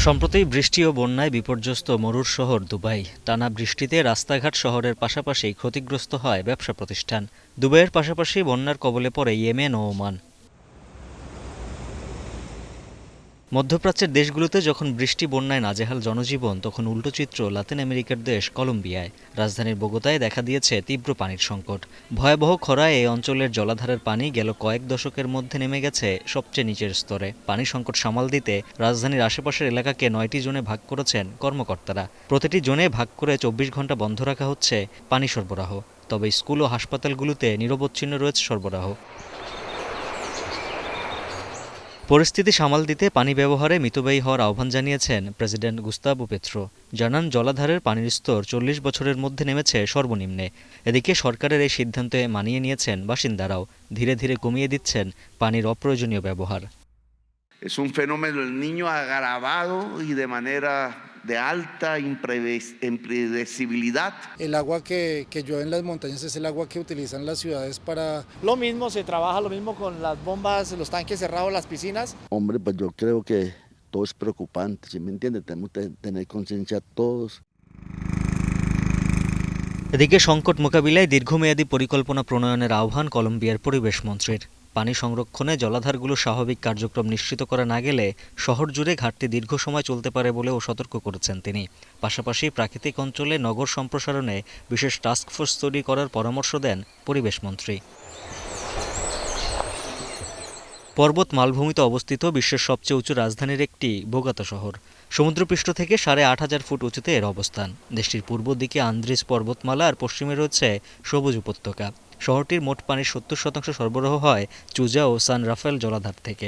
সম্প্রতি বৃষ্টি ও বন্যায় বিপর্যস্ত মরুর শহর দুবাই। টানা বৃষ্টিতে রাস্তাঘাট শহরের পাশাপাশি ক্ষতিগ্রস্ত হয় ব্যবসা প্রতিষ্ঠান। দুবাইয়ের পাশাপাশি বন্যার কবলে পড়ে ইয়েমেন ও ওমান। মধ্যপ্রাচ্যের দেশগুলোতে যখন বৃষ্টি বন্যায় নাজেহাল জনজীবন, তখন উল্টো চিত্র লাতিন আমেরিকার দেশ কলম্বিয়ায়। রাজধানীর বোগোতায় দেখা দিয়েছে তীব্র পানির সংকট। ভয়াবহ খরায় এই অঞ্চলের জলাধারের পানি গেল কয়েক দশকের মধ্যে নেমে গেছে সবচেয়ে নিচের স্তরে। পানি সংকট সামাল দিতে রাজধানীর আশেপাশের এলাকাকে ৯টি জোনে ভাগ করেছেন কর্মকর্তারা। প্রতিটি জোনে ভাগ করে ২৪ ঘন্টা বন্ধ রাখা হচ্ছে পানি সরবরাহ। তবে স্কুল ও হাসপাতালগুলোতে নিরবচ্ছিন্ন রয়েছে সরবরাহ। পরিস্থিতি সামাল দিতে পানি ব্যবহারে মিতব্যয়ী হওয়ার আহ্বান জানিয়েছেন প্রেসিডেন্ট গুস্তাভো পেত্রো। জানান, জলাধারের পানির স্তর ৪০ বছরের মধ্যে নেমেছে সর্বনিম্নে। এদিকে সরকারের এই সিদ্ধান্তে মানিয়ে নিয়েছেন বাসিন্দারাও। ধীরে ধীরে কমিয়ে দিচ্ছেন পানির অপ্রয়োজনীয় ব্যবহার। Es un fenómeno del Niño agravado y de manera de alta impredecibilidad. El agua que llueve en las montañas es el agua que utilizan las ciudades para... Lo mismo, se trabaja lo mismo con las bombas, los tanques cerrados, las piscinas. Hombre, pues yo creo que todo es preocupante, ¿sí me entiende? Tenemos que tener conciencia todos. এদিকে সংকট মোকাবিলায় দীর্ঘমেয়াদী পরিকল্পনা প্রণয়নের আহ্বান কলম্বিয়ার পরিবেশ মন্ত্রীর। পানি সংরক্ষণে জলাধারগুলো স্বাভাবিক কার্যক্রম নিশ্চিত করা না গেলে শহর জুড়ে ঘাটতি দীর্ঘ সময় চলতে পারে বলেও সতর্ক করেছেন তিনি। পাশাপাশি প্রাকৃতিক অঞ্চলে নগর সম্প্রসারণে বিশেষ টাস্কফোর্স তৈরি করার পরামর্শ দেন পরিবেশ মন্ত্রী। পর্বত মালভূমিতে অবস্থিত বিশ্বের সবচেয়ে উঁচু রাজধানীর একটি বোগোতা শহর। সমুদ্রপৃষ্ঠ থেকে ৮৫০০ ফুট উঁচুতে এর অবস্থান। দেশটির পূর্ব দিকে আন্দ্রিজ পর্বতমালা আর পশ্চিমে রয়েছে সবুজ উপত্যকা। শহরটির মোট পানির ৭০% সরবরাহ হয় চুজা ও সান রাফায়েল জলাধার থেকে।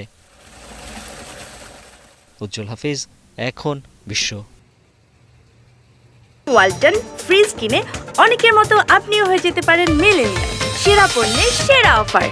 উজ্জ্বল হাফিজ, এখন বিশ্ব। ওয়ালটন ফ্রিজ কিনে অনেকের মতো আপনিও হয়ে যেতে পারেন মিলেনিয়াল। সেরা পণ্যের সেরা অফার।